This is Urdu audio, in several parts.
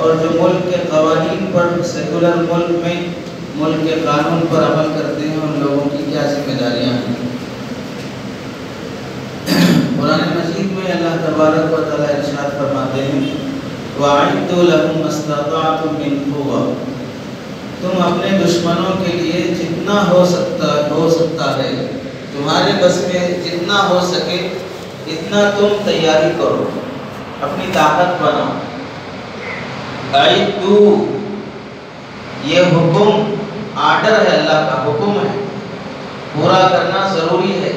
اور جو ملک کے قوانین پر، سیکولر ملک میں ملک کے قانون پر عمل کرتے ہیں، ان لوگوں کی کیا ذمہ داریاں ہیں۔ قرآن مجید میں اللہ تبارک و تعالیٰ ارشاد فرماتے ہیں وَأَعِدُّوا لَهُم مَّا اسْتَطَعْتُم مِّن قُوَّةٍ، تم اپنے دشمنوں کے لیے جتنا ہو سکتا ہے، تمہارے بس میں جتنا ہو سکے اتنا تم تیاری کرو، اپنی طاقت بناؤ۔ اعدوا، یہ حکم آرڈر ہے، اللہ کا حکم ہے، پورا کرنا ضروری ہے۔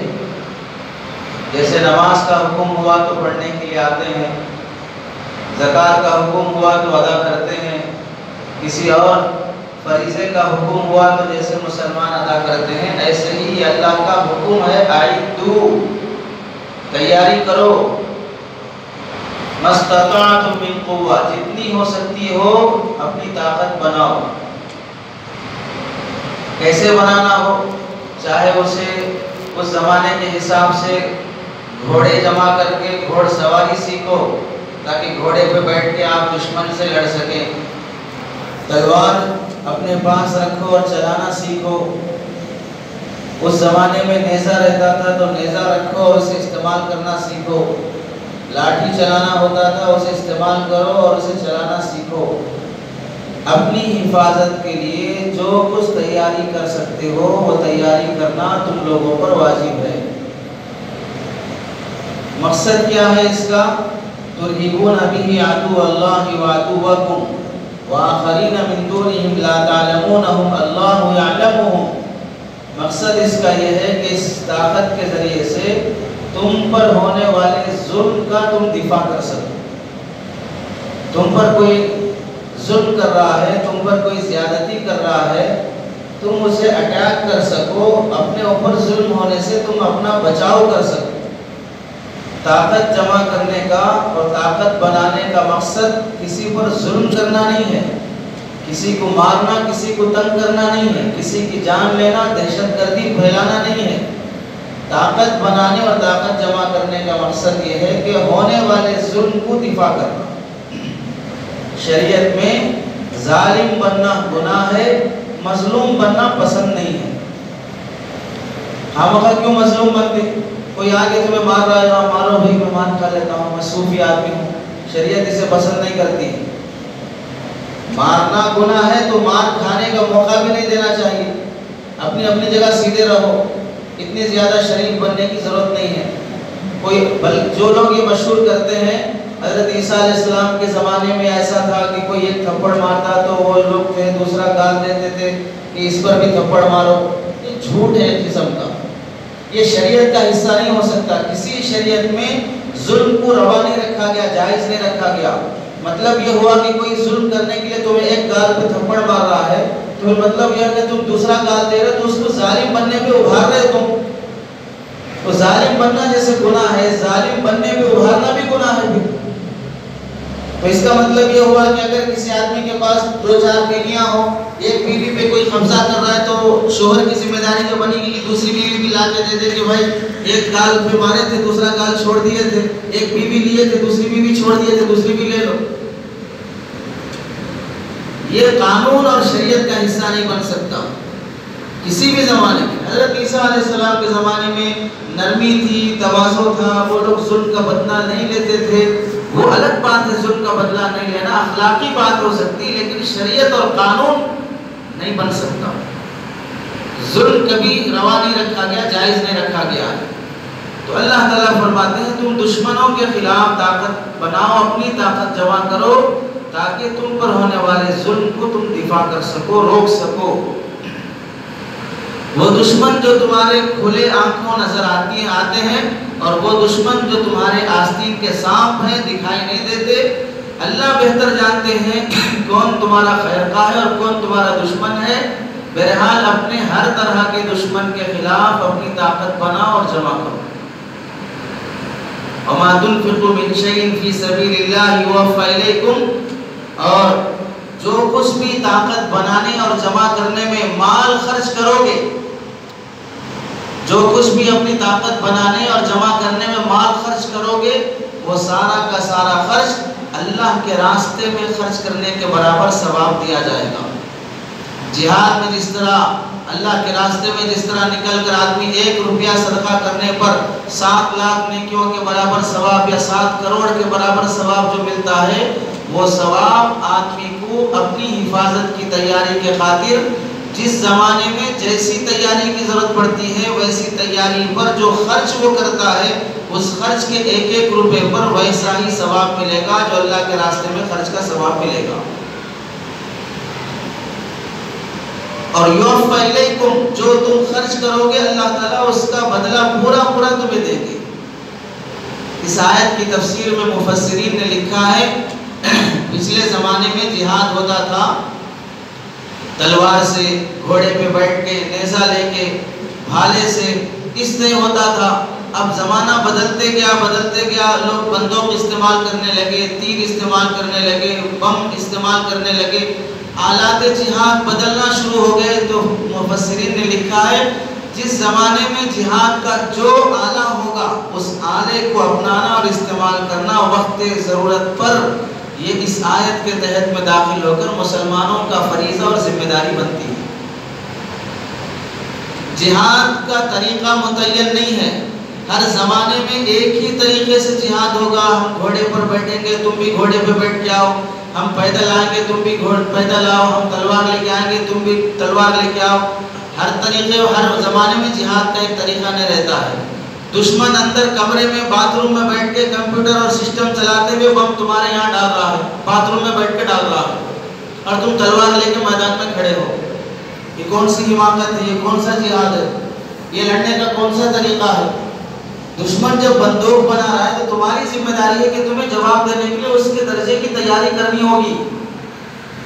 جیسے نماز کا حکم ہوا تو پڑھنے کے لیے آتے ہیں، زکوٰۃ کا حکم ہوا تو ادا کرتے ہیں، کسی اور فریضے کا حکم ہوا تو جیسے مسلمان ادا کرتے ہیں، ایسے ہی اللہ کا حکم ہے اعدوا، تیاری کرو، مَسْتَطَعْتُم مِّن قُوَّةٍ، جتنی ہو سکتی ہو اپنی طاقت بناؤ۔ کیسے بنانا ہو، چاہے اسے اس زمانے کے حساب سے گھوڑے جمع کر کے گھوڑ سواری سیکھو تاکہ گھوڑے پہ بیٹھ کے آپ دشمن سے لڑ سکیں، تلوار اپنے پاس رکھو اور چلانا سیکھو۔ اس زمانے میں نیزہ رہتا تھا تو نیزہ رکھو اور اسے استعمال کرنا سیکھو، لاٹھی چلانا ہوتا تھا اسے استعمال کرو اور اسے چلانا سیکھو۔ اپنی حفاظت کے لیے جو کچھ تیاری کر سکتے ہو وہ تیاری کرنا تم لوگوں پر واجب ہے۔ مقصد کیا ہے اس کا؟ ترہبون بہ عدو اللہ وعدوکم وآخرین من دونہم لا تعلمونہم اللہ یعلمہم۔ مقصد اس کا یہ ہے کہ اس طاقت کے ذریعے سے تم پر ہونے والے ظلم کا تم دفاع کر سکو۔ تم پر کوئی ظلم کر رہا ہے، تم پر کوئی زیادتی کر رہا ہے، تم اسے اٹیک کر سکو، اپنے اوپر ظلم ہونے سے تم اپنا بچاؤ کر سکو۔ طاقت جمع کرنے کا اور طاقت بنانے کا مقصد کسی پر ظلم کرنا نہیں ہے، کسی کو مارنا، کسی کو تنگ کرنا نہیں ہے، کسی کی جان لینا، دہشت گردی پھیلانا نہیں ہے۔ طاقت بنانے اور طاقت جمع کرنے کا مقصد یہ ہے کہ ہونے والے ظلم کو دفاع کرنا۔ شریعت میں ظالم بننا گناہ ہے، مظلوم بننا پسند نہیں ہے۔ ہم کیوں مظلوم بنتے؟ کوئی آگے تمہیں مار رہا ہے، ہاں مارو بھائی، میں مان کر لیتا ہوں، میں صوفی آدمی ہوں۔ شریعت اسے پسند نہیں کرتی۔ مارنا گناہ ہے تو مار کھانے کا موقع بھی نہیں دینا چاہیے۔ اپنی اپنی جگہ سیدھے رہو، اتنی زیادہ شریف بننے کی ضرورت نہیں ہے۔ جو لوگ یہ مشہور کرتے ہیں حضرت عیسیٰ علیہ السلام کے زمانے میں ایسا تھا کہ کوئی ایک تھپڑ مارتا تو وہ لوگ تھے دوسرا گال دیتے تھے کہ اس پر بھی تھپڑ مارو، یہ جھوٹ ہے ایک قسم کا، یہ شریعت کا حصہ نہیں ہو سکتا۔ کسی شریعت میں ظلم کو روا نہیں رکھا گیا، جائز نہیں رکھا گیا۔ مطلب یہ ہوا کہ کوئی ظلم کرنے کے لیے تمہیں ایک گال پہ تھپڑ مار رہا ہے تو مطلب یہ ہے کہ تم دوسرا گال دے رہے تو اس کو ظالم بننے پہ ابھار رہے تم۔ تو ظالم بننا جیسے گناہ ہے، ظالم بننے پہ ابھارنا بھی گناہ ہے۔ تو اس کا مطلب یہ ہوا کہ اگر کسی آدمی کے پاس 2-4 بیویاں ہوں، ایک بیوی پہ کوئی قبضہ کر رہا ہے تو شوہر کی ذمہ داری جو بنے گی کہ دوسری بیوی بھی لا کے دے دے کہ بھائی ایک گال پہ مارے تھے دوسرا گال چھوڑ دیے تھے، ایک بیوی لیے تھے دوسری بیوی چھوڑ دیے تھے دوسری بھی لے لو۔ یہ قانون اور شریعت کا حصہ نہیں بن سکتا کسی بھی زمانے میں۔ حضرت عیسیٰ علیہ السلام کے زمانے میں نرمی تھی، تواضع تھا، وہ لوگ ظلم کا بدلہ نہیں لیتے تھے۔ وہ الگ بات ہے، ظلم کا بدلہ نہیں لینا اخلاقی بات ہو سکتی، لیکن شریعت اور قانون نہیں بن سکتا۔ ظلم کبھی روا نہیں رکھا گیا، جائز نہیں رکھا گیا ہے۔ تو اللہ تعالیٰ فرماتے ہیں تم دشمنوں کے خلاف طاقت بناؤ، اپنی طاقت جمع کرو تاکہ تم پر ہونے والے ظلم کو تم دفاع کر سکو، روک سکو۔ وہ دشمن جو تمہارے کھلے آنکھوں نظر آتے ہیں اور وہ دشمن جو تمہارے آستین کے سانپ ہیں، دکھائی نہیں دیتے، اللہ بہتر جانتے ہیں کون تمہارا خیر خواہ ہے اور کون تمہارا دشمن ہے۔ بہرحال اپنے ہر طرح کے دشمن کے خلاف اپنی طاقت بناؤ اور جمع کرو۔ وَمَا تُنْفِقُوا مِنْ شَيْءٍ فِي سَبِيلِ اللَّهِ يُوَفَّ إِلَيْكُمْ، اور جو کچھ بھی طاقت بنانے اور جمع کرنے میں مال خرچ کرو گے، جو کچھ بھی اپنی طاقت بنانے اور جمع کرنے میں مال خرچ کرو گے، وہ سارا کا سارا خرچ اللہ کے راستے میں خرچ کرنے کے برابر ثواب دیا جائے گا۔ جہاد میں جس طرح اللہ کے راستے میں جس طرح نکل کر آدمی 1 روپیہ صدقہ کرنے پر 7 لاکھ نیکیوں کے برابر ثواب یا 7 کروڑ کے برابر ثواب جو ملتا ہے، وہ ثواب آدمی کو اپنی حفاظت کی تیاری کے خاطر جس زمانے میں جیسی تیاری کی ضرورت پڑتی ہے ویسی تیاری پر جو خرچ وہ کرتا ہے، اس خرچ کے 1 روپے پر ویسا ہی ثواب ملے گا جو اللہ کے راستے میں خرچ کا ثواب ملے گا۔ اور یوفی الیکم، جو تم خرچ کرو گے اللہ تعالیٰ اس کا بدلہ پورا تمہیں دیں گے۔ اس آیت کی تفسیر میں مفسرین نے لکھا ہے پچھلے زمانے میں جہاد ہوتا تھا تلوار سے، گھوڑے پہ بیٹھ کے، نیزہ لے کے، بھالے سے، اس سے ہوتا تھا۔ اب زمانہ بدلتے گیا، لوگ بندوق استعمال کرنے لگے، تیر استعمال کرنے لگے، بم استعمال کرنے لگے، آلات جہاد بدلنا شروع ہو گئے۔ تو مفسرین نے لکھا ہے جس زمانے میں جہاد کا جو آلہ ہوگا اس آلے کو اپنانا اور استعمال کرنا وقت ضرورت پر، یہ اس آیت کے تحت میں داخل ہو کر مسلمانوں کا فریضہ اور ذمہ داری بنتی ہے۔ جہاد کا طریقہ متعین نہیں ہے، ہر زمانے میں ایک ہی طریقے سے جہاد ہوگا۔ ہم گھوڑے پر بیٹھیں گے، تم بھی گھوڑے پہ بیٹھ کے آؤ، ہم پیدل آئیں گے، تم بھی پیدل آؤ، ہم تلوار لے کے آئیں گے، تم بھی تلوار لے کے آؤ۔ ہر طریقے ہر زمانے میں جہاد کا ایک طریقہ نہیں رہتا ہے۔ دشمن اندر کمرے میں باتھ روم میں بیٹھ کے کمپیوٹر اور سسٹم چلاتے ہوئے بم تمہارے یہاں ڈال رہا ہے، باتھ روم میں بیٹھ کے ڈال رہا ہے، اور تم تلوار لے کے میدان میں کھڑے ہو۔ یہ کون سی حماقت ہے؟ یہ کون سا جہاد ہے؟ یہ لڑنے کا کون سا طریقہ ہے؟ دشمن جب بندوق بنا رہا ہے تو تمہاری ذمہ داری ہے کہ تمہیں جواب دینے کے لیے اس کے درجے کی تیاری کرنی ہوگی۔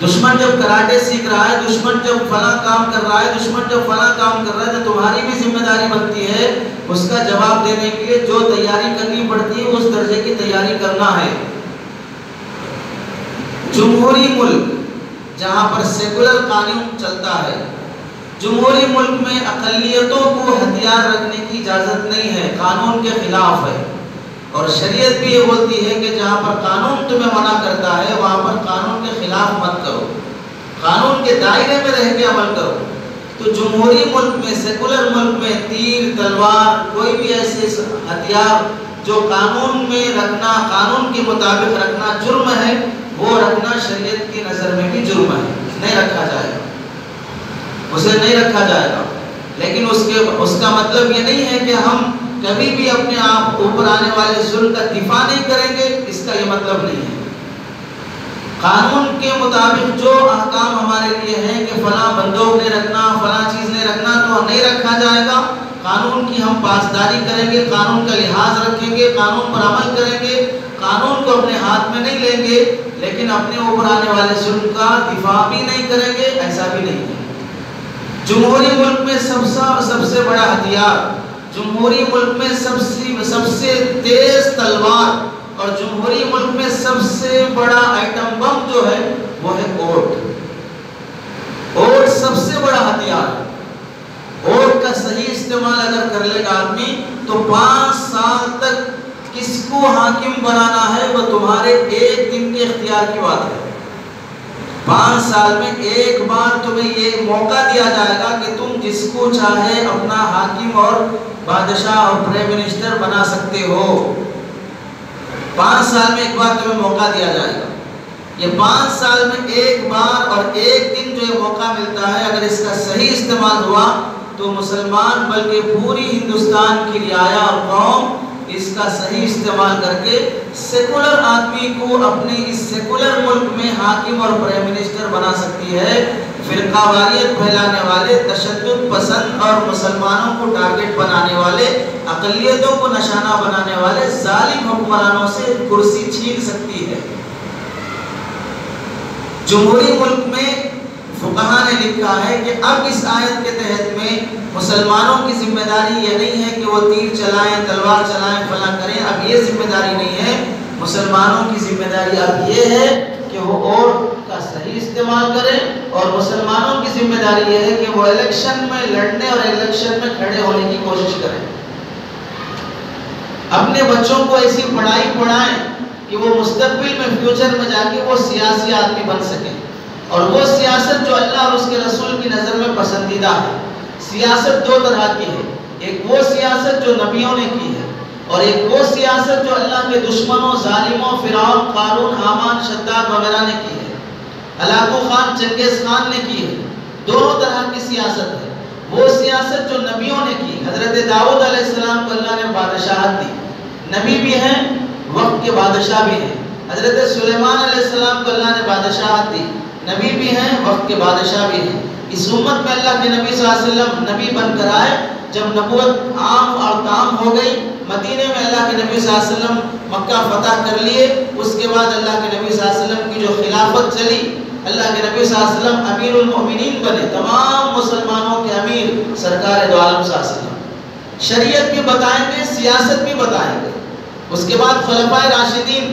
دشمن جب کراٹے سیکھ رہا ہے، دشمن جب فلاں کام کر رہا ہے، دشمن جب فلاں کام کر رہا ہے، تو تمہاری بھی ذمہ داری بنتی ہے اس کا جواب دینے کے لیے جو تیاری کرنی پڑتی ہے اس درجے کی تیاری کرنا ہے۔ جمہوری ملک جہاں پر سیکولر قانون چلتا ہے، جمہوری ملک میں اقلیتوں کو ہتھیار رکھنے کی اجازت نہیں ہے، قانون کے خلاف ہے۔ اور شریعت بھی یہ بولتی ہے کہ جہاں پر قانون تمہیں منع کرتا ہے وہاں پر قانون کے خلاف مت کرو، قانون کے دائرے میں رہ کے عمل کرو۔ تو جمہوری ملک میں، سیکولر ملک میں تیر، تلوار، کوئی بھی ایسے ہتھیار جو قانون میں رکھنا، قانون کے مطابق رکھنا جرم ہے، وہ رکھنا شریعت کی نظر میں بھی جرم ہے، نہیں رکھا جائے گا، اسے نہیں رکھا جائے گا۔ لیکن اس کا مطلب یہ نہیں ہے کہ ہم کبھی بھی اپنے آپ اوپر آنے والے ظلم کا دفاع نہیں کریں گے، اس کا یہ مطلب نہیں ہے۔ قانون کے مطابق جو احکام ہمارے لیے ہیں کہ فلاں بندوق نہیں رکھنا، فلاں چیز نہیں رکھنا، تو نہیں رکھا جائے گا۔ قانون کی ہم پاسداری کریں گے، قانون کا لحاظ رکھیں گے، قانون پر عمل کریں گے، قانون کو اپنے ہاتھ میں نہیں لیں گے، لیکن اپنے اوپر آنے والے ظلم کا دفاع بھی نہیں کریں گے، ایسا بھی نہیں ہے۔ جمہوری ملک میں سب سے بڑا ہتھیار، جمہوری ملک میں سب سے تیز تلوار، اور جمہوری ملک میں سب سے بڑا ایٹم بم جو ہے وہ ہے ووٹ۔ ووٹ سب سے بڑا ہتھیار ہے۔ ووٹ کا صحیح استعمال اگر کر لے گا آدمی تو 5 سال تک کس کو حاکم بنانا ہے وہ تمہارے ایک دن کے اختیار کی بات ہے۔ 5 سال میں ایک بار تمہیں یہ موقع دیا جائے گا کہ تم جس کو چاہے اپنا حاکم اور بادشاہ اور پرائم منسٹر بنا سکتے ہو۔ 5 سال میں ایک بار تمہیں موقع دیا جائے گا۔ یہ 5 سال میں ایک بار اور ایک دن جو یہ موقع ملتا ہے، اگر اس کا صحیح استعمال ہوا تو مسلمان بلکہ پوری ہندوستان کی رعایا اور قوم اس کا صحیح استعمال کر کے سیکولر آدمی کو اپنے اس سیکولر ملک میں حاکم اور پرائم منسٹر بنا سکتی ہے۔ فرقہ واریت پھیلانے والے، تشدد پسند اور مسلمانوں کو ٹارگٹ بنانے والے، اقلیتوں کو نشانہ بنانے والے ظالم حکمرانوں سے کرسی چھین سکتی ہے۔ جمہوری ملک میں فقہاء نے لکھا ہے کہ اب اس آیت کے تحت میں مسلمانوں کی ذمہ داری یہ نہیں ہے کہ وہ تیر چلائیں، تلوار چلائیں، فلاں کریں، اب یہ ذمہ داری نہیں ہے۔ مسلمانوں کی ذمہ داری اب یہ ہے کہ وہ ووٹ کا صحیح استعمال کریں، اور مسلمانوں کی ذمہ داری یہ ہے کہ وہ الیکشن میں لڑنے اور الیکشن میں کھڑے ہونے کی کوشش کریں۔ اپنے بچوں کو ایسی پڑھائی پڑھائیں کہ وہ مستقبل میں فیوچر میں جا کے وہ سیاسی آدمی بن سکے، اور وہ سیاست جو اللہ اور اس کے رسول کی نظر میں پسندیدہ ہے۔ سیاست دو طرح کی ہے، ایک وہ سیاست جو نبیوں نے کی ہے، اور ایک وہ سیاست جو اللہ کے دشمنوں، ظالموں، فرعون، قارون، حامان، شداد وغیرہ نے کی ہے، ہلاکو خان، چنگیز خان نے کی ہے۔ دونوں طرح کی سیاست ہے۔ وہ سیاست جو نبیوں نے کی، حضرت داؤد علیہ السلام کو اللہ نے بادشاہت دی، نبی بھی ہیں، وقت کے بادشاہ بھی ہیں۔ حضرت سلیمان علیہ السلام کو اللہ نے بادشاہت دی، نبی بھی ہیں، وقت کے بادشاہ بھی ہیں۔ اس امت میں اللہ کے نبی صلی اللہ علیہ وسلم نبی بن کر آئے، جب نبوت عام اور تام ہو گئی، مدینے میں اللہ کے نبی صلی اللہ علیہ وسلم مکہ فتح کر لیے، اس کے بعد اللہ کے نبی صلی اللہ علیہ وسلم کی جو خلافت چلی، اللہ کے نبی صلی اللہ علیہ وسلم امیر المؤمنین بنے، تمام مسلمانوں کے امیر سرکار دو عالم صلی اللہ علیہ وسلم۔ شریعت بھی بتائیں گے، سیاست بھی بتائیں گے۔ اس کے بعد خلفائے راشدین،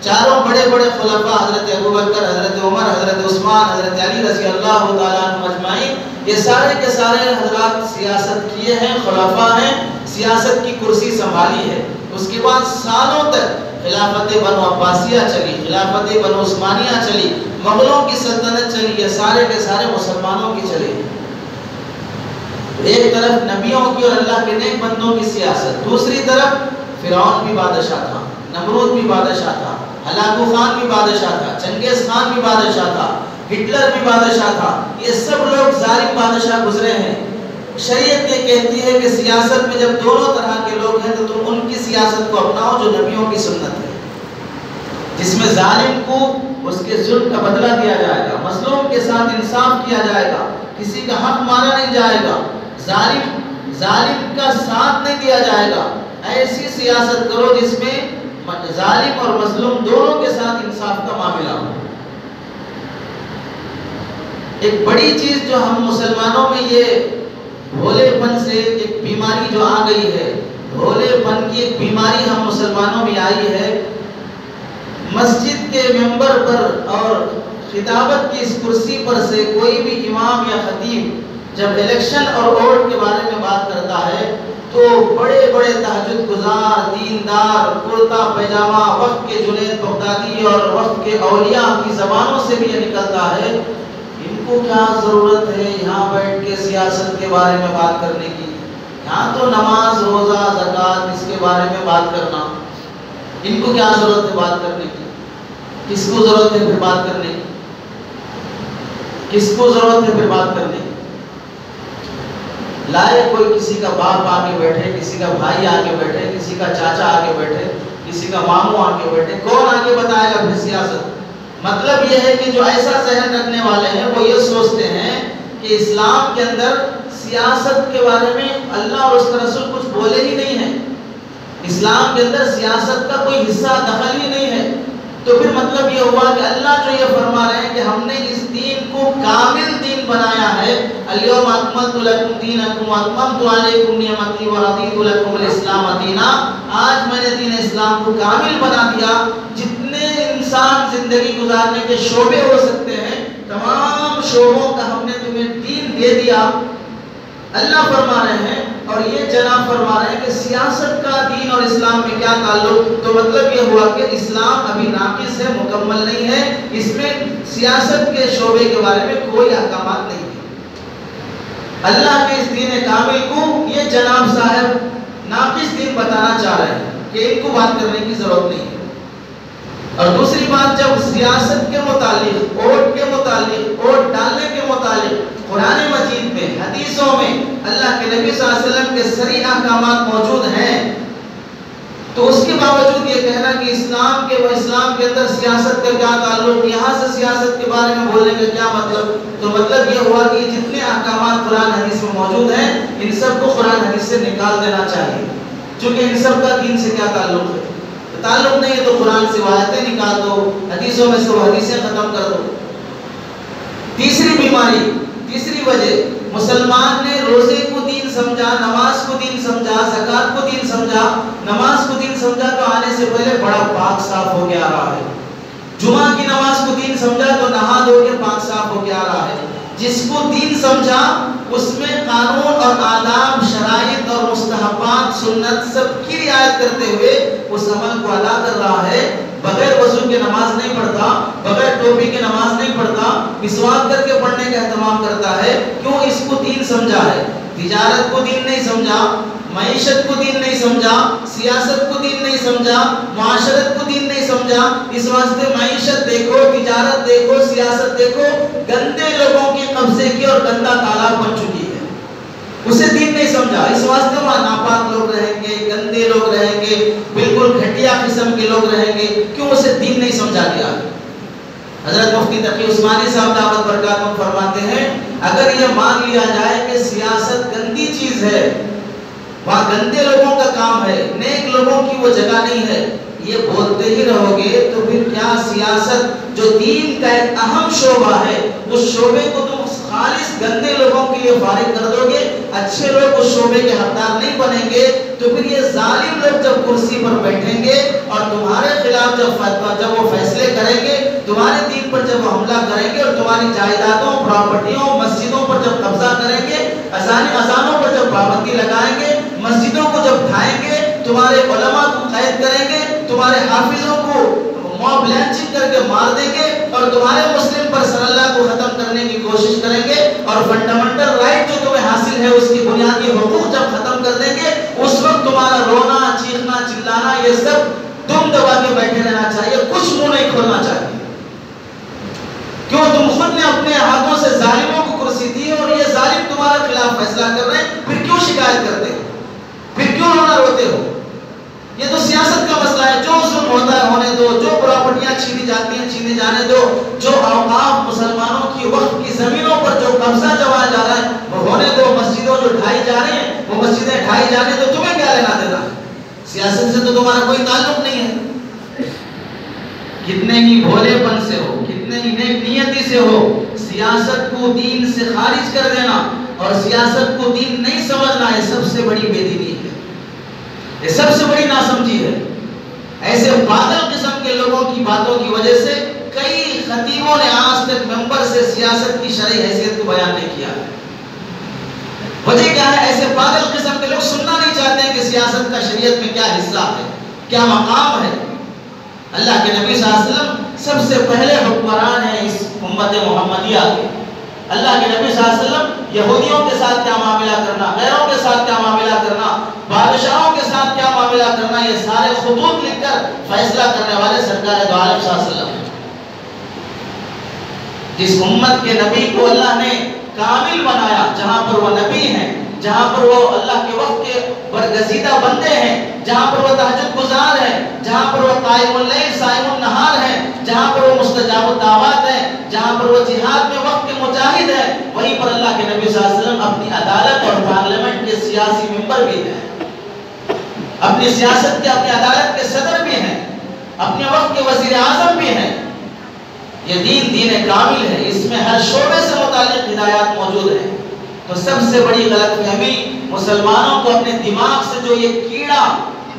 چاروں بڑے بڑے خلفاء، حضرت ابوبکر، حضرت عمر، حضرت عثمان، حضرت علی رضی اللہ تعالیٰ عنہ اجمعین، یہ سارے کے سارے حضرات سیاست کیے ہیں، خلفاء ہیں، سیاست کی کرسی سنبھالی ہے۔ اس کے بعد سالوں تک خلافت بنو عباسیہ چلی، خلافت بنو عثمانیہ چلی، مغلوں کی سلطنت چلی، یہ سارے کے سارے مسلمانوں کی چلی۔ ایک طرف نبیوں کی اور اللہ کے نیک بندوں کی سیاست، دوسری طرف فرعون بھی بادشاہ تھا، نمرود بھی بادشاہ تھا، ہلاکو خان بھی بادشاہ تھا، چنگیز خان بھی بادشاہ تھا، ہٹلر بھی بادشاہ تھا، یہ سب لوگ ظالم بادشاہ گزرے ہیں۔ شریعت یہ کہتی ہے کہ سیاست میں جب دونوں طرح کے لوگ ہیں تو تم ان کی سیاست کو اپناؤ جو نبیوں کی سنت ہے، جس میں ظالم کو اس کے ظلم کا بدلہ دیا جائے گا، مظلوم کے ساتھ انصاف کیا جائے گا، کسی کا حق مارا نہیں جائے گا، ظالم کا ساتھ نہیں دیا جائے گا۔ ایسی سیاست کرو جس میں ظالم اور مظلوم دونوں کے ساتھ انصاف کا معاملہ ہو۔ ایک بڑی چیز جو ہم مسلمانوں میں یہ بھولے پن سے ایک بیماری جو آ گئی ہے، بھولے پن کی ایک بیماری ہم مسلمانوں میں آئی ہے۔ مسجد کے ممبر پر اور خطابت کی اس کرسی پر سے کوئی بھی امام یا خطیب جب الیکشن اور ووٹ کے بارے میں بات کرتا ہے تو بڑے بڑے تہجد گزار، دیندار، کرتا پیجامہ، وقت کے جنید بغدادی اور وقت کے اولیاء کی زبانوں سے بھی یہ نکلتا ہے، ان کو کیا ضرورت ہے یہاں بیٹھ کے سیاست کے بارے میں بات کرنے کی، یہاں تو نماز، روزہ، زکوٰۃ اس کے بارے میں بات کرنا، ان کو کیا ضرورت ہے بات کرنے کی، کس کو ضرورت ہے پھر بات کرنے کی، کس کو ضرورت ہے پھر بات کرنے کی؟ لائے کوئی کسی کا باپ آگے بیٹھے، کسی کا بھائی آگے بیٹھے، کسی کا چاچا آگے بیٹھے، کسی کا ماموں آگے بیٹھے، کون آگے بتائے گا پھر سیاست؟ مطلب یہ ہے کہ جو ایسا ذہن رکھنے والے ہیں وہ یہ سوچتے ہیں کہ اسلام کے اندر سیاست کے بارے میں اللہ اور اس کا رسول کچھ بولے ہی نہیں ہے، اسلام کے اندر سیاست کا کوئی حصہ دخل ہی نہیں ہے۔ تو پھر مطلب یہ ہوا کہ اللہ جو یہ فرما رہے ہیں کہ ہم نے اس دین کو کامل دین بنایا ہے، الیوم اکملت لکم دینکم واتممت علیکم نعمتی ورضیت لکم الاسلام دینا، آج میں نے دین اسلام کو کامل بنا دیا، جتنے انسان زندگی گزارنے کے شعبے ہو سکتے ہیں تمام شعبوں کا ہم نے تمہیں دین دے دیا، اللہ فرما رہے ہیں۔ اور یہ جناب فرما رہے ہیں کہ سیاست کا دین اور اسلام میں کیا تعلق؟ تو مطلب یہ ہوا کہ اسلام ابھی ناقص ہے، مکمل نہیں ہے، اس میں سیاست کے شعبے کے بارے میں کوئی احکامات نہیں ہے۔ اللہ کے اس دین کامل کو یہ جناب صاحب ناقص دین بتانا چاہ رہے ہیں کہ ان کو بات کرنے کی ضرورت نہیں ہے۔ اور دوسری بات، جب سیاست کے متعلق، ووٹ کے متعلق، ووٹ ڈالنے کے متعلق قرآن مجید میں، حدیثوں میں اللہ کے نبی صلی اللہ علیہ وسلم کے صریح احکامات موجود ہیں، تو اس کے باوجود یہ کہنا کہ اسلام کے اندر سیاست کا کیا تعلق، یہاں سے سیاست کے بارے میں بولنے کا کیا مطلب؟ تو مطلب یہ ہوا کہ جتنے احکامات قرآن حدیث میں موجود ہیں ان سب کو قرآن حدیث سے نکال دینا چاہیے، چونکہ ان سب کا دین سے کیا تعلق ہے؟ تعلق نہیں ہے تو قرآن سے آیتیں نکال دو، حدیثوں میں سے وہ حدیثیں ختم کر دو۔ تیسری بیماری، تیسری وجہ، مسلمان نے روزے کو دین سمجھا، نماز کو دین سمجھا، زکوٰۃ کو دین سمجھا، نماز کو دین سمجھا تو آنے سے پہلے بڑا پاک صاف ہو کے آ رہا ہے، جمعہ کی نماز کو دین سمجھا تو نہا دھو کے پاک صاف ہو کے آ رہا ہے۔ جس کو دین سمجھا اس میں قانون اور آداب، شرائط اور مستحبات، سنت سب کی رعایت کرتے ہوئے اس عمل کو ادا کر رہا ہے، بغیر وضو کے نماز نہیں پڑھتا، بغیر ٹوپی کے نماز نہیں پڑھتا، مسواک کر کے پڑھنے کا اہتمام کرتا ہے، کیوں؟ اس کو دین سمجھا ہے۔ تجارت کو دین نہیں سمجھا، معیشت کو دین نہیں سمجھا، سیاست کو دین نہیں سمجھا، معاشرت کو دین نہیں سمجھا۔ اس واسطے معیشت دیکھو، تجارت دیکھو، سیاست دیکھو، گندے لوگوں کے قبضے کی اور گندا تالاب بن چکی ہے، اسے دین نہیں سمجھا۔ اس واسطے وہاں ناپاک لوگ رہیں گے، گندے لوگ رہیں گے، بالکل گھٹیا قسم کے لوگ رہیں گے، کیوں؟ اسے دین نہیں سمجھا گیا۔ حضرت مفتی تقی عثمانی صاحب دعوت برکاتہ فرماتے ہیں اگر یہ مان لیا جائے کہ سیاست گندی چیز ہے، وہاں گندے لوگوں کا کام ہے، نیک لوگوں کی وہ جگہ نہیں ہے، یہ بولتے ہی رہو گے تو پھر کیا سیاست جو دین کا ایک اہم شعبہ ہے، اس شعبے کو تم خالص گندے لوگوں کے لیے فارغ کر دو گے، اچھے لوگ اس شعبے کے حقدار نہیں بنیں گے، تو پھر یہ ظالم لوگ جب کرسی پر بیٹھیں گے اور تمہارے خلاف جب وہ فیصلے کریں گے، تمہارے دین پر جب وہ حملہ کریں گے اور تمہاری جائیدادوں، پراپرٹیوں، مسجدوں پر جب قبضہ کریں گے، اذانوں پر جب پابندی لگائیں گے، مسجدوں کو جب ڈھائیں گے، تمہارے علماء کو قید کریں گے، تمہارے حافظوں کو موب لنچنگ کر کے مار دیں گے اور تمہارے مسلم پر صلی اللہ کو ختم کرنے کی کوشش کریں گے، اور فنڈامنٹل رائٹ جو تمہیں حاصل ہے اس کی بنیادی حقوق جب ختم کر دیں گے، اس وقت تمہارا رونا، چیخنا، چلانا یہ سب دم دبا کے بیٹھے رہنا چاہیے، کچھ منہ نہیں کھولنا چاہیے۔ کیوں؟ تم خود نے اپنے ہاتھوں سے ظالموں کو کرسی دی اور یہ ظالم تمہارے خلاف فیصلہ کر رہے ہیں، پھر کیوں شکایت کرتے ہو؟ پھر کیوں رونا روتے ہو؟ یہ تو سیاست کا مسئلہ ہے، جو ظلم ہوتا ہے ہونے دو، جو پراپرٹیاں چھینی جاتی ہیں چھینے جانے دو، جو اوقاف مسلمانوں کی وقت کی زمینوں پر جو قبضہ جمایا جا رہا ہے وہ ہونے دو، مسجدوں جو ڈھائی جا رہی ہیں وہ مسجدیں ڈھائی جانے دو، تمہیں کیا لینا دینا؟ سیاست سے تو تمہارا کوئی تعلق نہیں ہے۔ کتنے ہی بھولے پن سے ہو، کتنے ہی نیک نیتی سے ہو، سیاست کو دین سے خارج کر دینا اور سیاست کو دین نہیں سمجھنا، یہ سب سے بڑی بے دینی ہے، یہ سب سے بڑی ناسمجھی ہے۔ ایسے پاگل قسم کے لوگوں کی باتوں کی وجہ سے کئی خطیبوں نے آج تک ممبر سے سیاست کی شرعی حیثیت کو بیان نہیں کیا۔ وجہ کیا ہے؟ ایسے پاگل قسم کے لوگ سننا نہیں چاہتے ہیں کہ سیاست کا شریعت میں کیا حصہ ہے، کیا مقام ہے۔ اللہ کے نبی صلی اللہ علیہ وسلم سب سے پہلے حکمران ہیں اس امت محمدیہ کے۔ اللہ کے نبی صلی اللہ علیہ وسلم یہودیوں کے ساتھ کیا معاملہ کرنا، غیروں کے ساتھ کیا معاملہ کرنا، بادشاہوں کے ساتھ کیا معاملہ کرنا، یہ سارے خطوط لکھ کر فیصلہ کرنے والے سرکار دو عالم صلی اللہ علیہ وسلم۔ جس امت کے نبی کو اللہ نے کامل بنایا، جہاں پر وہ نبی ہیں، جہاں پر وہ اللہ کے وقت کے برگزیدہ بندے ہیں، جہاں پر وہ تہجد گزار ہیں، جہاں پر وہ قائم اللیل صائم النہار ہیں، جہاں پر وہ مستجاب الدعوات ہیں، جہاں پر وہ جہاد میں وقت کے مجاہد ہیں، وہیں پر اللہ کے نبی صلی اللہ علیہ وسلم اپنی عدالت اور پارلیمنٹ کے سیاسی ممبر بھی ہیں، اپنی سیاست کے، اپنی عدالت کے صدر بھی ہیں، اپنے وقت کے وزیر اعظم بھی ہیں۔ یہ دین کامل ہے، اس میں ہر شعبے سے متعلق ہدایات موجود ہیں۔ تو سب سے بڑی غلط فہمی مسلمانوں کو اپنے دماغ سے جو یہ کیڑا،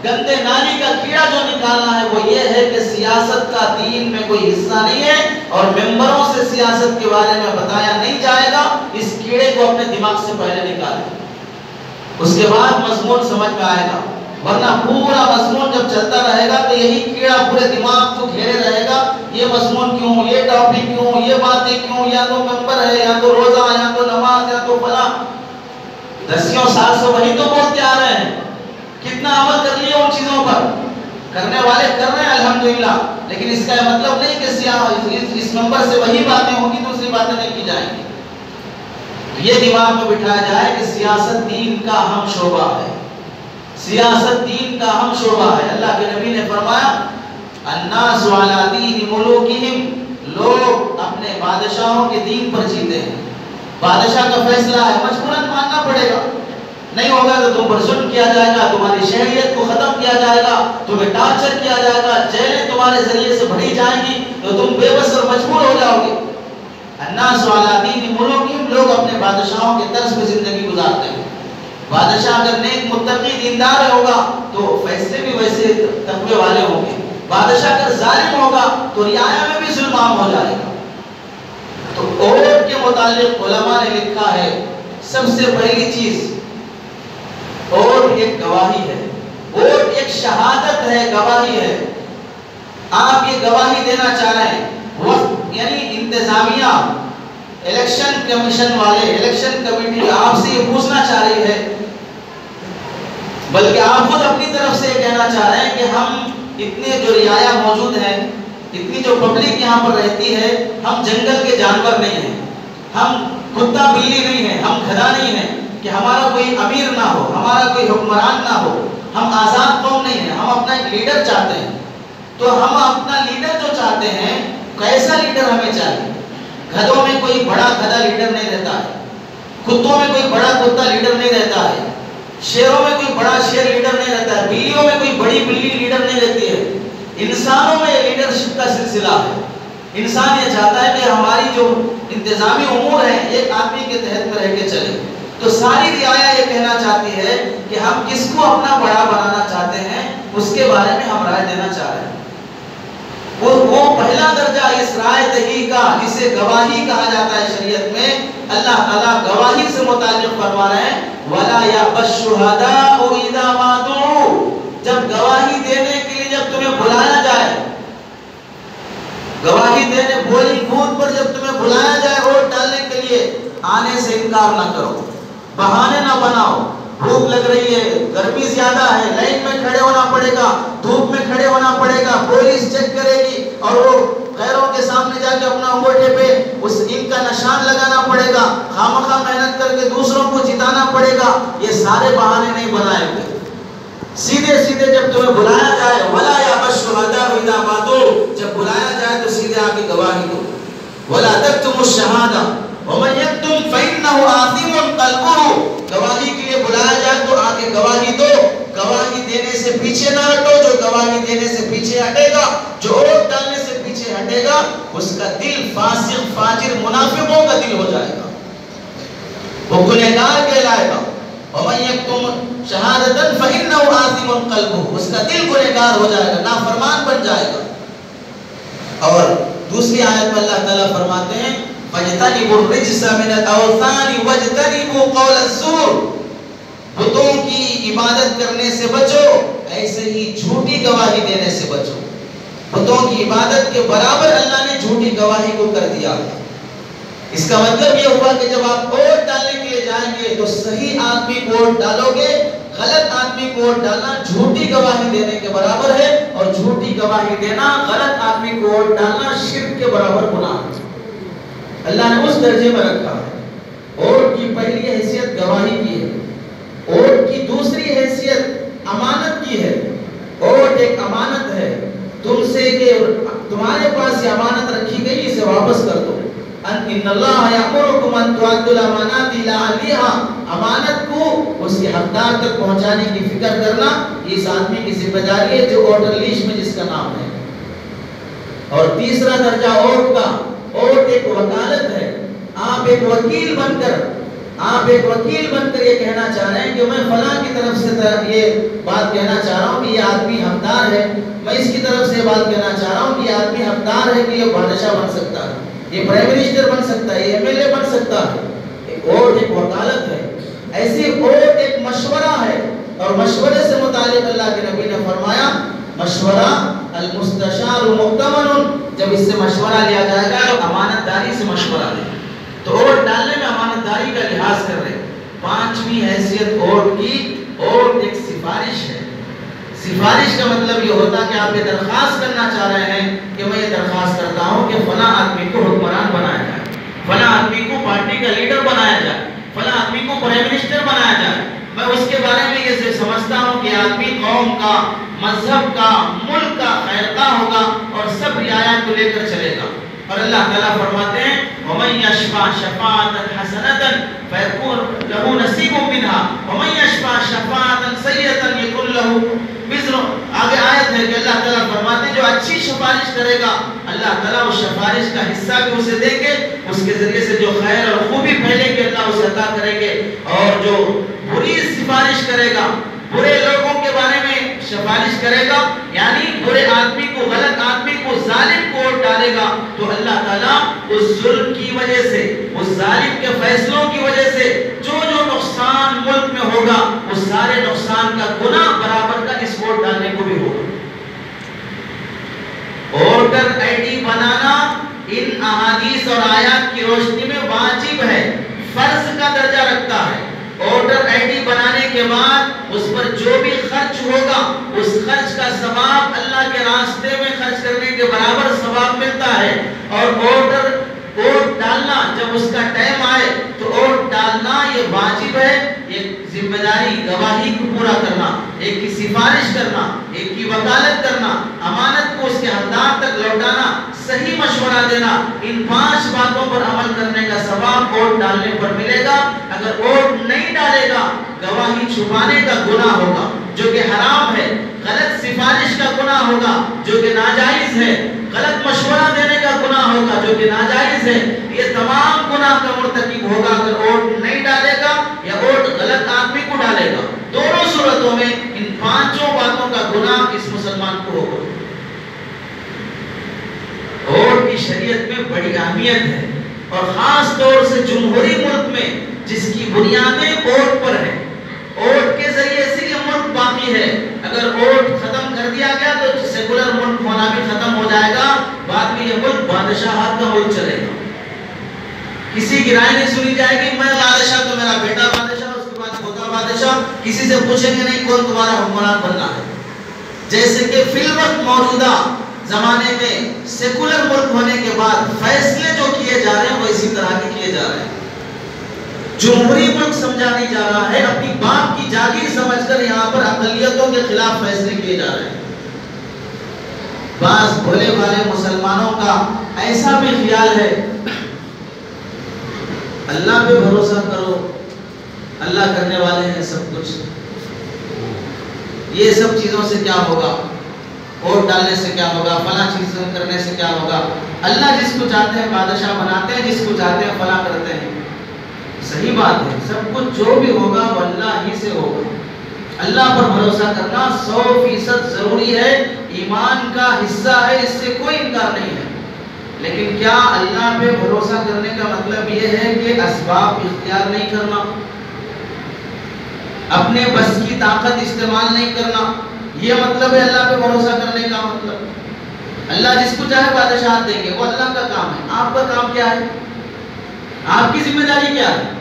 گندے نالی کا کیڑا جو نکالنا ہے وہ یہ ہے کہ سیاست کا دین میں کوئی حصہ نہیں ہے اور ممبروں سے سیاست کے بارے میں بتایا نہیں جائے گا۔ اس کیڑے کو اپنے دماغ سے پہلے نکالیں، اس کے بعد مضمون سمجھ میں آئے گا، ورنہ پورا مضمون جب چلتا رہے گا تو یہی کیڑا پورے دماغ کو گھیرے رہے گا، یہ مضمون کیوں، یہ ٹاپک کیوں، یہ باتیں کیوں، یا تو ممبر ہے، یا تو روزہ، یا تو نماز، یا تو فلاں۔ 10 سال سے وہی تو بولتے آ رہے ہیں، کتنا عمل کر لیا ان چیزوں پر، کرنے والے کر رہے ہیں الحمدللہ، لیکن اس کا یہ مطلب نہیں کہ اس ممبر سے وہی باتیں ہوں گی، دوسری باتیں نہیں کی جائیں گی۔ یہ دماغ میں بٹھایا جائے کہ سیاست دین کا اہم شعبہ ہے، سیاست دین کا اہم شعبہ ہے۔ اللہ کے نبی نے فرمایا الناس علی دین ملوکہم، لوگ اپنے بادشاہوں کے دین پر جیتے ہیں۔ بادشاہ کا فیصلہ ہے، مجبوراً ماننا پڑے گا، نہیں ہوگا تو تم پر ظلم کیا جائے گا، تمہاری شہریت کو ختم کیا جائے گا، تمہیں ٹارچر کیا جائے گا، جیلیں تمہارے ذریعے سے بھری جائیں گی، تو تم بے بس اور مجبور ہو جاؤ گے۔ الناس علی دین ملوکہم، لوگ اپنے بادشاہوں کے طرز پہ زندگی گزارتے ہیں۔ بادشاہ اگر نیک متقی دیندار ہوگا تو فیصلے بھی ویسے تقوی والے ہوں گے، بادشاہ اگر ظالم ہوگا تو رعایا میں بھی ظلم عام ہو جائے گا۔ تو عورت کے متعلق علماء نے لکھا ہے سب سے پہلی چیز عورت ایک گواہی ہے، عورت ایک شہادت ہے، گواہی ہے۔ آپ یہ گواہی دینا چاہ رہے ہیں، وقت یعنی انتظامیہ، الیکشن کمیشن والے، الیکشن کمیٹی آپ سے یہ پوچھنا چاہ رہی ہے، بلکہ آپ خود اپنی طرف سے یہ کہنا چاہ رہے ہیں کہ ہم اتنے جو رعایا موجود ہیں، اتنی جو پبلک یہاں پر رہتی ہے، ہم جنگل کے جانور نہیں ہیں، ہم کتا بلی نہیں ہیں، ہم گدھا نہیں ہیں کہ ہمارا کوئی امیر نہ ہو، ہمارا کوئی حکمران نہ ہو، ہم آزاد قوم نہیں ہیں، ہم اپنا ایک لیڈر چاہتے ہیں۔ تو ہم اپنا لیڈر جو چاہتے ہیں، کیسا لیڈر ہمیں چاہیے؟ گدھوں میں کوئی بڑا گدھا لیڈر نہیں رہتا ہے، کتوں میں کوئی بڑا کتا لیڈر نہیں رہتا ہے، شیروں میں کوئی بڑا شیر لیڈر نہیں رہتا ہے، بلیوں میں کوئی بڑی بلی لیڈر نہیں رہتی ہے۔ انسانوں میں یہ لیڈرشپ کا سلسلہ ہے۔ انسان یہ چاہتا ہے کہ ہماری جو انتظامی امور ہیں ایک آدمی کے تحت میں رہ کے چلے۔ تو ساری رعایا یہ کہنا چاہتی ہے کہ ہم کس کو اپنا بڑا بنانا چاہتے ہیں، اس کے بارے میں ہم رائے دینا چاہ رہے ہیں۔ وہ پہلا درجہ اس رائے دہی کا، جسے گواہی کہا جاتا ہے شریعت میں، اللہ تعالیٰ گواہی سے متعلق فرما رہے ہیں وَلَا يَأْبَ الشُّهَدَاءُ إِذَا مَا دُعُوا، جب گواہی دینے کے لیے جب تمہیں بلایا جائے، گواہی دینے بولنگ بوتھ پر جب تمہیں بلایا جائے ووٹ ڈالنے کے لیے، آنے سے انکار نہ کرو، بہانے نہ بناؤ۔ بھوک لگ رہی ہے، گرمی زیادہ ہے، لائن میں کھڑے ہونا پڑے گا، دھوپ میں کھڑے ہونا پڑے گا، پولیس چیک کرے گی اور وہ غیروں کے سامنے جا کے اپنا انگوٹھے پہ ان کا نشان لگانا پڑے گا، خامخواہ محنت کر کے دوسروں کو جتانا پڑے گا۔ یہ سارے بہانے نہیں بنائے ہوئے، سیدھے سیدھے جب تمہیں بلایا جائے وَلَا يَأْبَ الشُّهَدَاءُ إِذَا مَا دُعُوا، جب بلایا جائے تو سیدھے آ کے گواہی دو۔ وَلَا تَكْتُمُوا الشَّهَادَةَ وَمَن يَكْتُمْ فَإِنَّهُ آثِمٌ قَلْبُهُ، گواہی کے لیے بلایا جائے تو آ کے گواہی دو، گواہی دینے سے پیچھے نہ ہٹو۔ جو گواہی دینے سے پیچھے ہٹے گا، جو ووٹ ڈالنے سے پیچھے ہٹے گا، اس کا دل فاسق فاجر منافقوں کا دل ہو جائے گا، وہ گنہگار کہلائے گا۔ وَمَن يَكْتُمْ شَهَادَةً فَإِنَّهُ آثِمٌ قَلْبُهُ، اس کا دل گنہگار ہو جائے گا، نافرمان بن جائے گا۔ اور دوسری آیت میں اللہ تعالیٰ فرماتے ہیں فَاجْتَنِبُوا الرِّجْسَ مِنَ الْأَوْثَانِ وَاجْتَنِبُوا قَوْلَ الزُّورِ، بتوں کی عبادت کرنے سے بچو، ایسے ہی جھوٹی گواہی دینے سے بچو۔ بتوں کی عبادت کے برابر اللہ نے جھوٹی گواہی کو کر دیا۔ اس کا مطلب یہ ہوا کہ جب آپ ووٹ ڈالنے کے لیے جائیں گے تو صحیح آدمی کو ووٹ ڈالو گے، غلط آدمی کو ووٹ ڈالنا جھوٹی گواہی دینے کے برابر ہے، اور جھوٹی گواہی دینا، غلط آدمی کو ووٹ ڈالنا شرک کے برابر گناہ ہے۔ اللہ نے اس درجے میں رکھا ہے۔ ووٹ کی پہلی حیثیت گواہی کی ہے، ووٹ کی دوسری حیثیت امانت کی ہے۔ ووٹ ایک امانت ہے، تم سے کہ تمہارے پاس یہ امانت رکھی گئی، اسے واپس کر دو۔ ان اللہ یامرکم ان تؤدوا الامانات الی اہلھا، امانت کو اس کے حقدار تک پہنچانے کی فکر کرنا اس آدمی کی ذمہ داری ہے جو ووٹر لسٹ میں جس کا نام ہے۔ اور تیسرا درجہ ووٹ کا، ووٹ ایک وکالت ہے۔ آپ ایک وکیل بن کر یہ کہنا چاہ رہے ہیں کہ میں فلاں کی طرف سے یہ بات کہنا چاہ رہا ہوں کہ یہ آدمی حقدار ہے، میں اس کی طرف سے بات کہنا چاہ رہا ہوں کہ یہ آدمی حقدار ہے کہ یہ بادشاہ بن سکتا ہے، یہ پرائم منسٹر بن سکتا ہے، یہ ایم ایل اے بن سکتا ہے۔ ووٹ ایک وکالت ہے، ایسی ووٹ ایک مشورہ ہے، اور مشورے سے متعلق اللہ کے نبی نے فرمایا مشورہ المستشار مؤتمن، جب اس سے مشورہ لیا جائے گا تو امانت داری سے مشورہ لے۔ تو ووٹ ڈالنے میں امانت داری کا لحاظ کر رہے۔ پانچویں حیثیت ووٹ کی، ووٹ ایک سفارش ہے۔ سفارش کا مطلب یہ ہوتا ہے کہ آپ یہ درخواست کرنا چاہ رہے ہیں کہ میں یہ درخواست کرتا ہوں کہ فلاں آدمی کو حکمران بنایا جائے، فلاں آدمی کو پارٹی کا لیڈر بنایا جائے، فلاں آدمی کو پرائم منسٹر بنایا جائے۔ میں اس کے بارے میں یہ سمجھتا ہوں کہ آدمی قوم کا، مذہب کا، ملک کا خیرخواہ ہوگا اور سب رعایا کو لے کر چلے گا۔ اور اللہ تعالیٰ فرماتے ہیں وَمَن يَشْفَعْ شَفَاعَةً حَسَنَةً فَيَكُونُ لَهُ نَصِيبٌ مِنْهَا وَمَن يَشْفَعْ شَفَاعَةً سَيِّئَةً يَكُنْ لَهُ وِزْرٌ۔ آگے آیت ہے کہ اللہ تعالیٰ فرماتے ہیں جو اچھی سفارش کرے گا اللہ تعالیٰ اس سفارش کا حصہ بھی اسے دیں گے، اس کے ذریعے سے جو خیر اور خوبی پھیلے گی اللہ اسے عطا کریں گے۔ اور جو بری سفارش کرے گا، برے لوگوں کے بارے میں سفارش کرے گا، یعنی برے آدمی کو، غلط آدمی کو، ظالم کو ووٹ ڈالے گا، تو اللہ تعالیٰ اس ظلم کی وجہ سے، اس ظالم کے فیصلوں کی وجہ سے جو نقصان ملک میں ہوگا اس سارے نقصان کا گناہ برابر کا اس ووٹ ڈالنے کو بھی ہوگا۔ ووٹر آئی ڈی بنانا ان احادیث اور آیات کی روشنی میں واجب ہے، فرض کا درجہ رکھتا ہے۔ ووٹر آئی ڈی بنانے کے بعد اس پر جو بھی خرچ ہوگا اس خرچ کا ثواب اللہ کے راستے میں خرچ کرنے کے برابر ثواب ملتا ہے۔ اور ووٹ ڈالنا جب اس کا ٹائم آئے تو ووٹ ڈالنا یہ واجب ہے، ایک ذمہ داری گواہی کو پورا کرنا، ایک کی سفارش کرنا، ایک کی وکالت کرنا، امانت کو اس کے حقدار تک لوٹانا، صحیح مشورہ دینا، ان 5 باتوں پر عمل کرنے کا ثواب ووٹ ڈالنے پر ملے گا۔ اگر ووٹ نہیں ڈالے گا گواہی چھپانے کا گناہ ہوگا جو کہ حرام ہے، غلط سفارش کا گناہ ہوگا جو کہ ناجائز ہے، غلط مشورہ دینے کا گناہ ہوگا جو کہ ناجائز ہے۔ یہ تمام گناہ کا مرتکب ہوگا اگر ووٹ نہیں ڈالے گا یا ووٹ غلط آدمی کو ڈالے گا۔ دونوں صورتوں میں ان 5 باتوں کا گناہ اس مسلمان کو ہوگا۔ ووٹ کی شریعت میں بڑی اہمیت ہے، اور خاص طور سے جمہوری ملک میں جس کی بنیادیں ووٹ پر ہیں۔ ووٹ کے ذریعے سے یہ ملک باقی ہے۔ اگر ووٹ ختم کر دیا گیا تو سیکولر ملک ہونا بھی ختم ہو جائے گا، بعد میں یہ ملک بادشاہت کا ملک چلے گا۔ کسی کی رائے نہیں سنی جائے گی، میں بادشاہ تو میرا بیٹا بادشاہ، اس کے بعد پوتا بادشاہ، کسی سے پوچھیں گے نہیں کون تمہارا حکمران بننا ہے۔ جیسے کہ فی الوقت موجودہ زمانے میں سیکولر ملک ہونے کے بعد فیصلے جو کیے جا رہے ہیں وہ اسی طرح کے کیے جا رہے ہیں۔ جمہوری ملک سمجھا نہیں جا رہا ہے، اپنی باپ کی جاگیر سمجھ کر یہاں پر اقلیتوں کے خلاف فیصلے کیے جا رہے ہیں۔ بعض بھولے والے مسلمانوں کا ایسا بھی خیال ہے اللہ پہ بھروسہ کرو، اللہ کرنے والے ہیں سب کچھ، یہ سب چیزوں سے کیا ہوگا، ووٹ ڈالنے سے کیا ہوگا، فلاں چیزیں کرنے سے کیا ہوگا، اللہ جس کو چاہتے ہیں بادشاہ بناتے ہیں، جس کو چاہتے ہیں فلاں کرتے ہیں۔ صحیح بات ہے، سب کچھ جو بھی ہوگا وہ اللہ ہی سے ہوگا۔ اللہ پر بھروسہ کرنا 100% ضروری ہے، ایمان کا حصہ ہے، اس سے کوئی انکار نہیں ہے۔ لیکن کیا اللہ پہ بھروسہ کرنے کا مطلب یہ ہے کہ اسباب اختیار نہیں کرنا، اپنے بس کی طاقت استعمال نہیں کرنا؟ یہ مطلب ہے اللہ پہ بھروسہ کرنے کا مطلب؟ اللہ جس کو چاہے بادشاہت دیں گے، وہ اللہ کا کام ہے۔ آپ کا کام کیا ہے؟ آپ کی ذمہ داری کیا ہے؟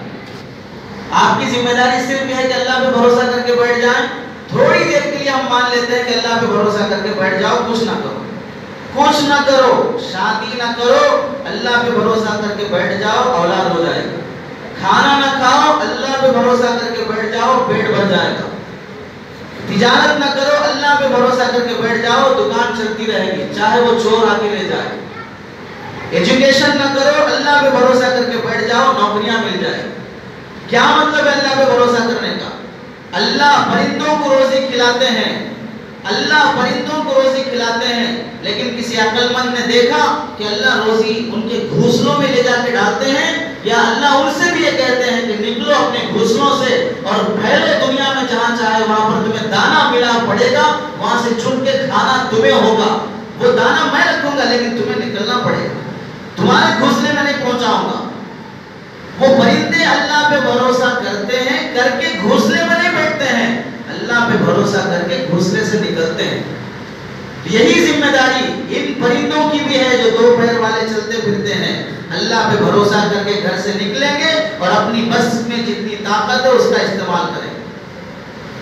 آپ کی ذمہ داری صرف یہ ہے کہ اللہ پہ بھروسہ کر کے بیٹھ جائیں۔ تھوڑی دیر کے لیے ہم مان لیتے ہیں کہ اللہ پہ بھروسہ کر کے بیٹھ جاؤ، کچھ نہ کرو، کچھ نہ کرو، شادی نہ کرو، اللہ پہ بھروسہ کر کے بیٹھ جاؤ، اولاد ہو جائے گا۔ کھانا نہ کھاؤ، اللہ پہ بھروسہ کر کے بیٹھ جاؤ، پیٹ بھر جائے گا۔ تجارت نہ کرو، اللہ پہ بھروسہ کر کے بیٹھ جاؤ، دکان چلتی رہے گی چاہے وہ چور آ کے لے جائے۔ ایجوکیشن نہ کرو، اللہ پہ بھروسہ کر کے بیٹھ جاؤ، نوکریاں مل جائے۔ کیا مطلب ہے اللہ پہ بھروسہ کرنے کا؟ اللہ پرندوں کو روزی کھلاتے ہیں، اللہ پرندوں کو روزی کھلاتے ہیں، لیکن کسی عقل مند نے دیکھا کہ اللہ روزی ان کے گھونسلوں میں لے جا کے ڈالتے ہیں، یا اللہ ان سے بھی یہ کہتے ہیں کہ نکلو اپنے گھونسلوں سے اور پھیلو دنیا میں جہاں چاہے وہاں پر تمہیں دانا ملا پڑے گا، وہاں سے چن کے کھانا تمہیں ہوگا، وہ دانا میں رکھوں گا لیکن تمہیں نکلنا پڑے گا، تمہارے گھونسلے میں نہیں پہنچاؤں گا۔ وہ پرندے اللہ پہ بھروسہ کرتے ہیں، کر کے گھونسلے میں نہیں بیٹھتے ہیں، اللہ پہ بھروسہ کر کے گھونسلے سے نکلتے ہیں۔ یہی ذمہ داری ان پرندوں کی بھی ہے جو 2 پیر والے چلتے پھرتے ہیں، اللہ پہ بھروسہ کر کے گھر سے نکلیں گے اور اپنی بس میں جتنی طاقت ہے اس کا استعمال کریں گے۔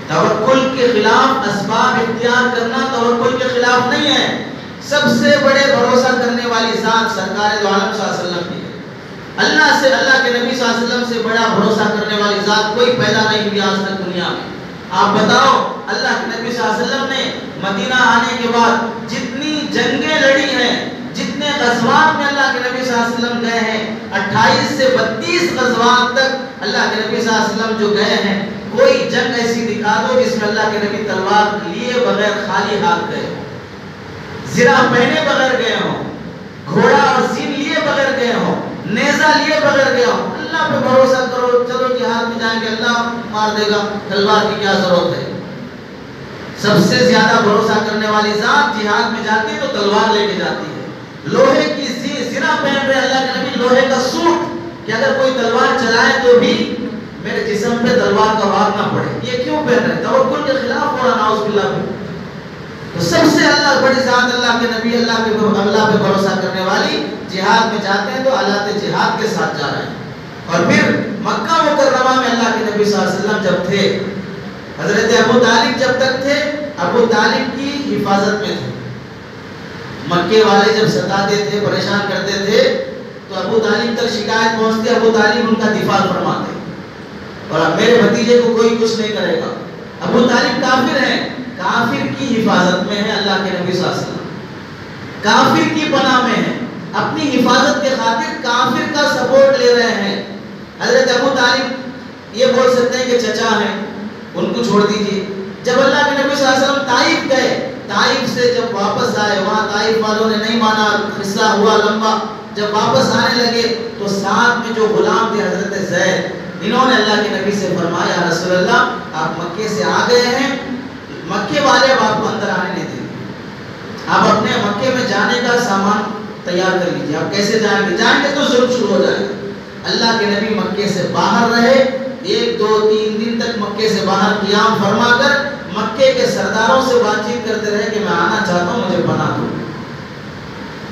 توکل کے خلاف اسباب اختیار کرنا توکل کے خلاف نہیں ہے۔ سب سے بڑے بھروسہ کرنے والی ذات سرکار دو عالم صلی اللہ علیہ وسلم کی ہے۔ اللہ سے، اللہ کے نبی صلی اللہ علیہ وسلم سے بڑا بھروسہ کرنے والی ذات کوئی پیدا نہیں ہوئی آج تک دنیا میں۔ آپ بتاؤ، اللہ کے نبی صلی اللہ علیہ وسلم نے مدینہ آنے کے بعد جتنی جنگیں لڑی ہیں، جتنے غزوات میں اللہ کے نبی صلی اللہ علیہ وسلم گئے ہیں، 28 سے 32 غزوات تک اللہ کے نبی صلی اللہ علیہ وسلم جو گئے ہیں، کوئی جنگ ایسی دکھا دو جس میں اللہ کے نبی تلوار لیے بغیر خالی ہاتھ گئے ہوں، زرہ پہنے بغیر گئے ہوں، گھوڑا اور زین لیے بغیر گئے ہوں، نیزہ لیے بغیر گئے ہوں۔ اللہ پہ بھروسہ کرو، چلو جہاد میں جائیں گے، اللہ مار دے گا، تلوار کی کیا ضرورت ہے؟ سب سے زیادہ بھروسہ کرنے والی ذات جہاد میں جاتی ہے تو تلوار لے کے جاتی ہے، لوہے کی زرہ پہن رہے اللہ کے نبی، لوہے کا سوٹ کہ اگر کوئی تلوار چلائے تو بھی میرے جسم پہ تلوار کا وار نہ پڑے۔ یہ کیوں پہن رہے؟ توکل کے خلاف ہو رہا، نعوذ باللہ۔ تو سب سے اللہ بڑی ذات اللہ کے نبی اللہ پہ بھروسہ کرنے والی جہاد میں جاتے ہیں تو آلات جہاد کے ساتھ جا رہے ہیں. اور پھر مکہ مکرمہ میں اللہ کے نبی صلی اللہ علیہ وسلم جب تھے، حضرت ابو طالب جب تک تھے، ابو طالب کی حفاظت میں تھے. مکے والے جب ستاتے تھے، پریشان کرتے تھے تو ابو طالب تک شکایت پہنچتی، ابو طالب ان کا دفاع فرماتے اور اب میرے بھتیجے کو کوئی کچھ نہیں کرے گا. ابو طالب کافر ہیں، کافر کی حفاظت میں ہے اللہ کے نبی صلی اللہ علیہ وسلم، کافر کی پناہ میں ہے، اپنی حفاظت کے خاطر کافر کا سپورٹ لے رہے ہیں. حضرت ابو طالب یہ بول سکتے ہیں کہ چچا ہیں، ان کو چھوڑ دیجیے. جب اللہ کے نبی صلی اللہ علیہ وسلم طائف گئے، طائف سے جب واپس آئے، وہاں طائف والوں نے نہیں مانا، قصہ ہوا لمبا. جب واپس آنے لگے تو ساتھ میں جو غلام تھے حضرت زید، انہوں نے اللہ کے نبی سے فرمایا یا رسول اللہ آپ مکے سے آ گئے ہیں، مکے والے اب آپ کو اندر آنے نہیں دیں گے، آپ اپنے مکے میں جانے کا سامان تیار کر لیجیے. آپ کیسے جائیں گے؟ جائیں گے تو ظلم شروع ہو جائے گا. اللہ کے نبی مکے سے باہر رہے، 1 2 3 دن تک مکے سے باہر قیام فرما کر مکے کے سرداروں سے بات چیت کرتے رہے کہ میں آنا چاہتا ہوں، مجھے پناہ دو.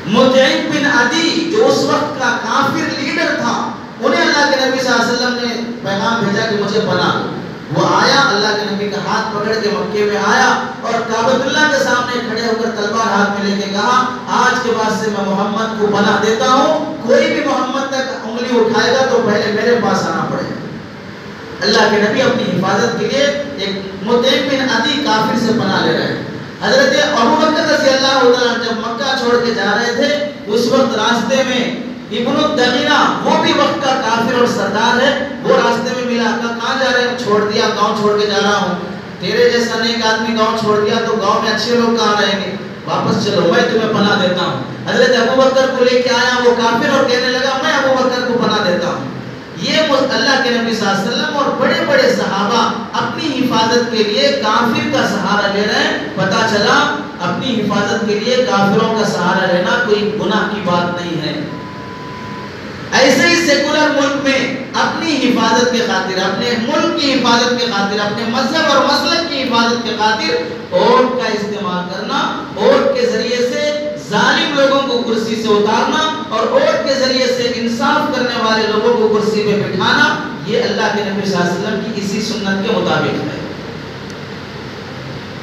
مطعم بن عدی جو اس وقت کا کافر لیڈر تھا، انہیں اللہ کے نبی صلی اللہ علیہ وسلم نے پیغام بھیجا کہ مجھے پناہ دو. وہ آیا، اللہ کے نبی کا ہاتھ پکڑ کے مکے میں آیا اور کعبۃ اللہ کے سامنے کھڑے ہو کر تلوار ہاتھ میں لے کے کہا آج کے بعد سے میں محمد کو پناہ دیتا ہوں، کوئی بھی محمد تک انگلی اٹھائے گا تو پہلے میرے پاس آنا پڑے گا. اللہ کے نبی اپنی حفاظت کے لیے ایک مطعم بن عدی کافر سے پناہ لے رہے ہیں. حضرت ابو بکر رضی اللہ تعالیٰ جب مکہ چھوڑ کے جا رہے تھے، اس وقت راستے میں ابن الدغینہ، وہ بھی وقت کا کافر اور سردار ہے، وہ راستے میں ملا. کہاں جا رہے ہیں؟ چھوڑ دیا، گاؤں چھوڑ کے جا رہا ہوں. تیرے جیسا نیک آدمی گاؤں چھوڑ دیا تو گاؤں میں اچھے لوگ کہاں رہیں گے؟ واپس چلو، میں تمہیں پناہ دیتا ہوں. حضرت ابو بکر کو لے کے آیا وہ کافر اور کہنے لگا میں ابو بکر کو پناہ دیتا ہوں. یہ اللہ کے نبی صلی اللہ علیہ وسلم اور بڑے بڑے صحابہ اپنی حفاظت کے لیے کافر کا سہارا لے رہے ہیں. پتہ چلا اپنی حفاظت کے لیے کافروں کا سہارا لینا کوئی گناہ کی بات نہیں ہے. ایسے ہی سیکولر ملک میں اپنی حفاظت کے خاطر، اپنے ملک کی حفاظت کے خاطر، اپنے مذہب اور مسلک کی حفاظت کے خاطر ووٹ کا استعمال کرنا، ووٹ کے ذریعے سے ظالم لوگوں کو کرسی سے اتارنا اور ووٹ کے ذریعے سے انصاف کرنے والے لوگوں کو کرسی پہ بٹھانا، یہ اللہ کے نبی صلی اللہ علیہ وسلم کی اسی سنت کے مطابق ہے.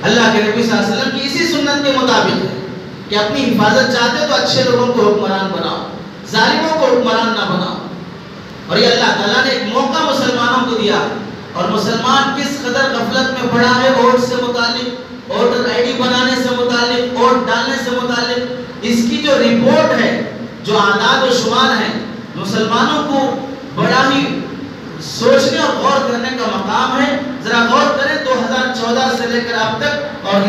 اللہ کے نبی صلی اللہ علیہ وسلم کی اسی سنت کے مطابق ہے کہ اپنی حفاظت چاہتے تو اچھے لوگوں کو حکمران بناؤ، ظالموں کو حکمران نہ بناؤ. اور یہ اللہ تعالیٰ نے ایک موقع مسلمانوں کو دیا، اور مسلمان کس قدر غفلت میں پڑا ہے ووٹ سے متعلق، ووٹر آئی ڈی بنانے سے متعلق، ووٹ ڈالنے سے متعلق. اس کی جو رپورٹ ہے، جو اعداد و شمار ہیں، مسلمانوں کو بڑا ہی سوچنے اور غور کرنے کا مقام ہے. ذرا غور کریں 2014 سے لے کر اب تک اور